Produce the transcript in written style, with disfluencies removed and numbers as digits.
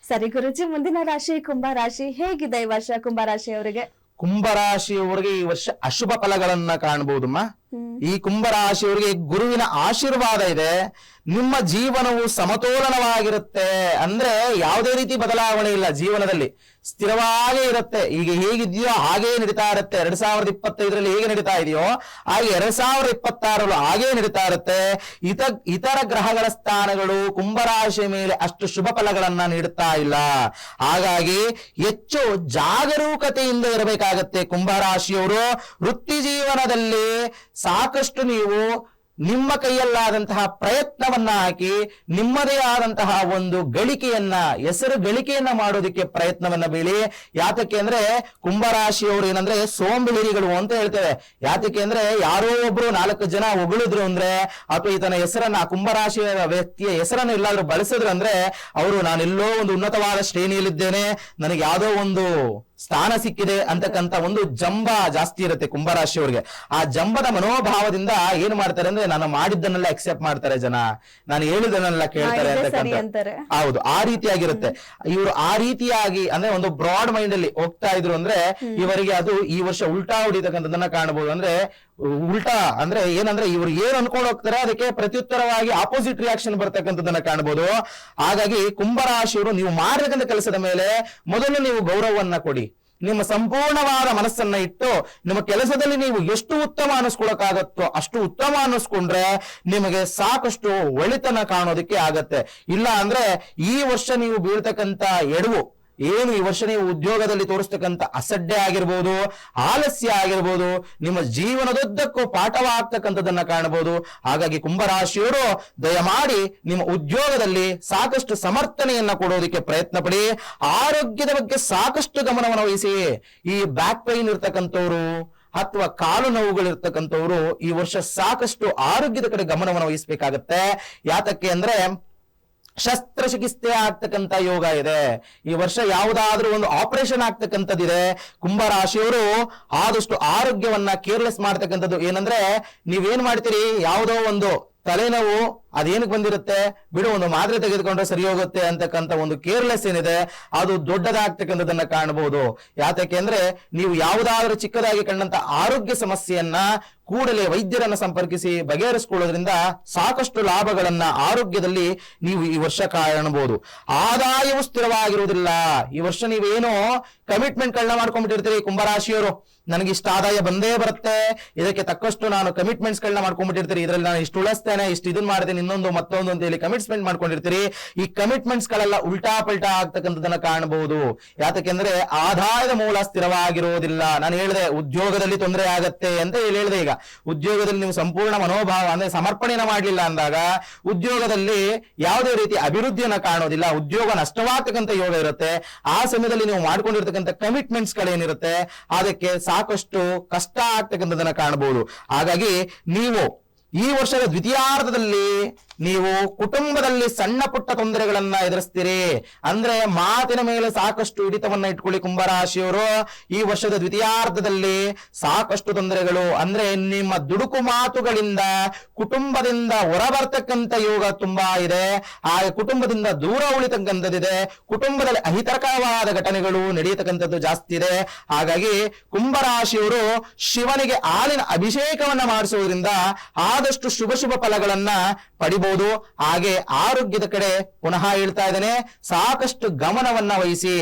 ಸರಿ ಗುರುಜಿ, ಮುಂದಿನ ರಾಶಿ ಕುಂಭ ರಾಶಿ ಹೇಗಿದೆ ಈ ವರ್ಷ ಕುಂಭರಾಶಿಯವರಿಗೆ? ಕುಂಭರಾಶಿಯವರಿಗೆ ಈ ವರ್ಷ ಅಶುಭ ಫಲಗಳನ್ನ ಕಾಣಬಹುದಮ್ಮ. ಈ ಕುಂಭರಾಶಿಯವರಿಗೆ ಗುರುವಿನ ಆಶೀರ್ವಾದ ಇದೆ. ನಿಮ್ಮ ಜೀವನವು ಸಮತೋಲನವಾಗಿರುತ್ತೆ. ಅಂದ್ರೆ ಯಾವುದೇ ರೀತಿ ಬದಲಾವಣೆ ಇಲ್ಲ, ಜೀವನದಲ್ಲಿ ಸ್ಥಿರವಾಗೇ ಇರುತ್ತೆ. ಈಗ ಹೇಗಿದೆಯೋ ಹಾಗೇ ನಡೀತಾ ಇರುತ್ತೆ. 2025ರಲ್ಲಿ ಹೇಗೆ ನಡೀತಾ ಇದೆಯೋ ಹಾಗೆ 2026ರಲ್ಲೂ ಹಾಗೇ ನಡೀತಾ ಇರುತ್ತೆ. ಇತರ ಗ್ರಹಗಳ ಸ್ಥಾನಗಳು ಕುಂಭರಾಶಿಯ ಮೇಲೆ ಅಷ್ಟು ಶುಭ ಫಲಗಳನ್ನ ನೀಡುತ್ತಾ ಇಲ್ಲ. ಹಾಗಾಗಿ ಹೆಚ್ಚು ಜಾಗರೂಕತೆಯಿಂದ ಇರಬೇಕಾಗತ್ತೆ ಕುಂಭರಾಶಿಯವರು. ವೃತ್ತಿ ಜೀವನದಲ್ಲಿ ಸಾಕಷ್ಟು ನೀವು ನಿಮ್ಮ ಕೈಯಲ್ಲಾದಂತಹ ಪ್ರಯತ್ನವನ್ನ ಹಾಕಿ ನಿಮ್ಮದೇ ಆದಂತಹ ಒಂದು ಗಳಿಕೆಯನ್ನ, ಹೆಸರು ಗಳಿಕೆಯನ್ನ ಮಾಡೋದಕ್ಕೆ ಪ್ರಯತ್ನವನ್ನ ಬೀಳಿ. ಯಾತಕ್ಕೆ ಅಂದ್ರೆ ಕುಂಭರಾಶಿಯವರು ಏನಂದ್ರೆ ಸೋಂಬೇರಿಗಳು ಅಂತ ಹೇಳ್ತೇವೆ. ಯಾತಕ್ಕೆ ಅಂದ್ರೆ ಯಾರೋ ಒಬ್ರು 4 ಜನ ಹೊಗಳಿದ್ರು ಅಂದ್ರೆ, ಅಥವಾ ಈತನ ಹೆಸರನ್ನ, ಕುಂಭರಾಶಿಯ ವ್ಯಕ್ತಿಯ ಹೆಸರನ್ನು ಎಲ್ಲಾದ್ರೂ ಬಳಸಿದ್ರು ಅಂದ್ರೆ ಅವರು ನಾನೆಲ್ಲೋ ಒಂದು ಉನ್ನತವಾದ ಶ್ರೇಣಿಯಲ್ಲಿದ್ದೇನೆ, ನನಗೆ ಯಾವುದೋ ಒಂದು ಸ್ಥಾನ ಸಿಕ್ಕಿದೆ ಅಂತಕ್ಕಂತ ಒಂದು ಜಂಬ ಜಾಸ್ತಿ ಇರುತ್ತೆ ಕುಂಭರಾಶಿಯವರಿಗೆ. ಆ ಜಂಬದ ಮನೋಭಾವದಿಂದ ಏನ್ ಮಾಡ್ತಾರೆ ಅಂದ್ರೆ, ನಾನು ಮಾಡಿದ್ದನ್ನೆಲ್ಲ ಅಕ್ಸೆಪ್ಟ್ ಮಾಡ್ತಾರೆ ಜನ, ನಾನು ಹೇಳಿದ್ದನ್ನೆಲ್ಲ ಕೇಳ್ತಾರೆ ಅಂತಕ್ಕಂಥ. ಹೌದು, ಆ ರೀತಿಯಾಗಿರುತ್ತೆ. ಇವರು ಆ ರೀತಿಯಾಗಿ ಅಂದ್ರೆ ಒಂದು ಬ್ರಾಡ್ ಮೈಂಡ್ ಅಲ್ಲಿ ಹೋಗ್ತಾ ಇದ್ರು ಅಂದ್ರೆ ಇವರಿಗೆ ಅದು ಈ ವರ್ಷ ಉಲ್ಟಾ ಹೊಡಿತಕ್ಕಂಥದ್ದನ್ನ ಕಾಣಬಹುದು. ಅಂದ್ರೆ ಉಲ್ಟಾ ಅಂದ್ರೆ ಏನಂದ್ರೆ ಇವರು ಏನ್ ಅನ್ಕೊಂಡು ಹೋಗ್ತಾರೆ ಅದಕ್ಕೆ ಪ್ರತ್ಯುತ್ತರವಾಗಿ ಆಪೋಸಿಟ್ ರಿಯಾಕ್ಷನ್ ಬರ್ತಕ್ಕಂಥದ್ದನ್ನ ಕಾಣಬಹುದು. ಹಾಗಾಗಿ ಕುಂಭರಾಶಿಯವರು ನೀವು ಮಾಡತಕ್ಕಂಥ ಕೆಲಸದ ಮೇಲೆ ಮೊದಲು ನೀವು ಗೌರವವನ್ನ ಕೊಡಿ. ನಿಮ್ಮ ಸಂಪೂರ್ಣವಾದ ಮನಸ್ಸನ್ನ ಇಟ್ಟು ನಿಮ್ಮ ಕೆಲಸದಲ್ಲಿ ನೀವು ಎಷ್ಟು ಉತ್ತಮ ಅನ್ನಿಸ್ಕೊಳಕ್ಕಾಗತ್ತೋ ಅಷ್ಟು ಉತ್ತಮ ಅನ್ನಿಸ್ಕೊಂಡ್ರೆ ನಿಮಗೆ ಸಾಕಷ್ಟು ಒಳಿತನ ಕಾಣೋದಕ್ಕೆ ಆಗತ್ತೆ. ಇಲ್ಲ ಅಂದ್ರೆ ಈ ವರ್ಷ ನೀವು ಬೀಳ್ತಕ್ಕಂತ ಎಡವು ಏನು, ಈ ವರ್ಷ ನೀವು ಉದ್ಯೋಗದಲ್ಲಿ ತೋರಿಸ್ತಕ್ಕಂಥ ಅಸಡ್ಡೆ ಆಗಿರ್ಬೋದು, ಆಲಸ್ಯ ಆಗಿರ್ಬೋದು, ನಿಮ್ಮ ಜೀವನದುದ್ದಕ್ಕೂ ಪಾಠವಾಗ್ತಕ್ಕಂಥದ್ದನ್ನ ಕಾಣಬಹುದು. ಹಾಗಾಗಿ ಕುಂಭರಾಶಿಯವರು ದಯಮಾಡಿ ನಿಮ್ಮ ಉದ್ಯೋಗದಲ್ಲಿ ಸಾಕಷ್ಟು ಸಮರ್ಥನೆಯನ್ನ ಕೊಡೋದಕ್ಕೆ ಪ್ರಯತ್ನ ಪಡಿ. ಆರೋಗ್ಯದ ಬಗ್ಗೆ ಸಾಕಷ್ಟು ಗಮನವನ್ನು ವಹಿಸಿ. ಈ ಬ್ಯಾಕ್ ಪೈನ್ ಇರ್ತಕ್ಕಂಥವ್ರು ಅಥವಾ ಕಾಲು ನೋವುಗಳಿರ್ತಕ್ಕಂಥವ್ರು ಈ ವರ್ಷ ಸಾಕಷ್ಟು ಆರೋಗ್ಯದ ಕಡೆ ಗಮನವನ್ನು ವಹಿಸಬೇಕಾಗತ್ತೆ. ಯಾತಕ್ಕೆ ಅಂದ್ರೆ ಶಸ್ತ್ರಚಿಕಿತ್ಸೆ ಆಗ್ತಕ್ಕಂಥ ಯೋಗ ಇದೆ. ಈ ವರ್ಷ ಯಾವುದಾದ್ರೂ ಒಂದು ಆಪರೇಷನ್ ಆಗ್ತಕ್ಕಂಥದ್ದಿದೆ. ಕುಂಭರಾಶಿಯವರು ಆದಷ್ಟು ಆರೋಗ್ಯವನ್ನ ಕೇರ್ಲೆಸ್ ಮಾಡ್ತಕ್ಕಂಥದ್ದು. ಏನಂದ್ರೆ ನೀವೇನ್ ಮಾಡ್ತೀರಿ, ಯಾವುದೋ ಒಂದು ತಲೆನೋವು ಅದೇನಕ್ಕೆ ಬಂದಿರುತ್ತೆ, ಬಿಡು ಒಂದು ಮಾತ್ರೆ ತೆಗೆದುಕೊಂಡ್ರೆ ಸರಿ ಹೋಗುತ್ತೆ ಅಂತಕ್ಕಂಥ ಒಂದು ಕೇರ್ಲೆಸ್ ಏನಿದೆ ಅದು ದೊಡ್ಡದಾಗ್ತಕ್ಕಂಥದ್ದನ್ನ ಕಾಣಬಹುದು. ಯಾತಕ್ಕೆ ಅಂದ್ರೆ ನೀವು ಯಾವುದಾದ್ರೂ ಚಿಕ್ಕದಾಗಿ ಕಂಡಂತ ಆರೋಗ್ಯ ಸಮಸ್ಯೆಯನ್ನ ಕೂಡಲೇ ವೈದ್ಯರನ್ನ ಸಂಪರ್ಕಿಸಿ ಬಗೆಹರಿಸಿಕೊಳ್ಳೋದ್ರಿಂದ ಸಾಕಷ್ಟು ಲಾಭಗಳನ್ನ ಆರೋಗ್ಯದಲ್ಲಿ ನೀವು ಈ ವರ್ಷ ಕಾಣಬಹುದು. ಆದಾಯವು ಸ್ಥಿರವಾಗಿರುವುದಿಲ್ಲ. ಈ ವರ್ಷ ನೀವೇನೋ ಕಮಿಟ್ಮೆಂಟ್ ಗಳನ್ನ ಮಾಡ್ಕೊಂಡ್ಬಿಟ್ಟಿರ್ತೀರಿ ಕುಂಭರಾಶಿಯವರು. ನನಗೆ ಇಷ್ಟ ಆದಾಯ ಬಂದೇ ಬರುತ್ತೆ, ಇದಕ್ಕೆ ತಕ್ಕಷ್ಟು ನಾನು ಕಮಿಟ್ಮೆಂಟ್ಸ್ ಗಳನ್ನ ಮಾಡ್ಕೊಂಡ್ಬಿಟ್ಟಿರ್ತೀರಿ, ಇದರಲ್ಲಿ ನಾನು ಇಷ್ಟು ಉಳಿಸ್ತೇನೆ, ಇಷ್ಟು ಇದನ್ನ ಮಾಡ್ತೇನೆ, ಇನ್ನೊಂದು ಮತ್ತೊಂದು ಅಂತ ಹೇಳಿ ಕಮಿಟ್ಮೆಂಟ್ ಮಾಡ್ಕೊಂಡಿರ್ತೀರಿ. ಈ ಕಮಿಟ್ಮೆಂಟ್ಸ್ ಗಳೆಲ್ಲ ಉಲ್ಟಾ ಪಲ್ಟಾ ಆಗ್ತಕ್ಕಂಥದನ್ನ ಕಾಣಬಹುದು. ಯಾತಕ್ಕೆಂದ್ರೆ ಆದಾಯದ ಮೂಲ ಸ್ಥಿರವಾಗಿರೋದಿಲ್ಲ. ನಾನು ಹೇಳಿದೆ ಉದ್ಯೋಗದಲ್ಲಿ ತೊಂದರೆ ಆಗತ್ತೆ ಅಂತ ಹೇಳಿದೆ. ಈಗ ಉದ್ಯೋಗದಲ್ಲಿ ನೀವು ಸಂಪೂರ್ಣ ಮನೋಭಾವ ಅಂದ್ರೆ ಸಮರ್ಪಣೆಯನ್ನ ಮಾಡಲಿಲ್ಲ ಅಂದಾಗ ಉದ್ಯೋಗದಲ್ಲಿ ಯಾವುದೇ ರೀತಿ ಅಭಿವೃದ್ಧಿಯನ್ನ ಕಾಣೋದಿಲ್ಲ, ಉದ್ಯೋಗ ನಷ್ಟವಾಗ್ತಕ್ಕಂಥ ಯೋಗ ಇರುತ್ತೆ. ಆ ಸಮಯದಲ್ಲಿ ನೀವು ಮಾಡ್ಕೊಂಡಿರ್ತಕ್ಕಂಥ ಕಮಿಟ್ಮೆಂಟ್ಸ್ ಗಳೇನಿರುತ್ತೆ ಅದಕ್ಕೆ ಸಾಕಷ್ಟು ಕಷ್ಟ ಆಗ್ತಕ್ಕಂಥದನ್ನ ಕಾಣಬಹುದು. ಹಾಗಾಗಿ ನೀವು ಈ ವರ್ಷದ ದ್ವಿತೀಯಾರ್ಧದಲ್ಲಿ ನೀವು ಕುಟುಂಬದಲ್ಲಿ ಸಣ್ಣ ಪುಟ್ಟ ತೊಂದರೆಗಳನ್ನ ಎದುರಿಸ್ತೀರಿ. ಅಂದ್ರೆ ಮಾತಿನ ಮೇಲೆ ಸಾಕಷ್ಟು ಹಿಡಿತವನ್ನ ಇಟ್ಕೊಳ್ಳಿ ಕುಂಭರಾಶಿಯವರು. ಈ ವರ್ಷದ ದ್ವಿತೀಯಾರ್ಧದಲ್ಲಿ ಸಾಕಷ್ಟು ತೊಂದರೆಗಳು ಅಂದ್ರೆ ನಿಮ್ಮ ದುಡುಕು ಮಾತುಗಳಿಂದ ಕುಟುಂಬದಿಂದ ಹೊರಬರ್ತಕ್ಕಂಥ ಯೋಗ ತುಂಬಾ ಇದೆ. ಹಾಗೆ ಕುಟುಂಬದಿಂದ ದೂರ ಉಳಿತಕ್ಕಂಥದ್ದಿದೆ. ಕುಟುಂಬದಲ್ಲಿ ಅಹಿತಕರವಾದ ಘಟನೆಗಳು ನಡೆಯತಕ್ಕಂಥದ್ದು ಜಾಸ್ತಿ ಇದೆ. ಹಾಗಾಗಿ ಕುಂಭರಾಶಿಯವರು ಶಿವನಿಗೆ ಹಾಲಿನ ಅಭಿಷೇಕವನ್ನ ಮಾಡಿಸುವುದರಿಂದ ಆದಷ್ಟು ಶುಭ ಫಲಗಳನ್ನ ಪಡಿಬಹುದು. ಹಾಗೆ ಆರೋಗ್ಯದ ಕಡೆ ಪುನಃ ಹೇಳ್ತಾ ಇದ್ದೇನೆ, ಸಾಕಷ್ಟು ಗಮನವನ್ನ ವಹಿಸಿ.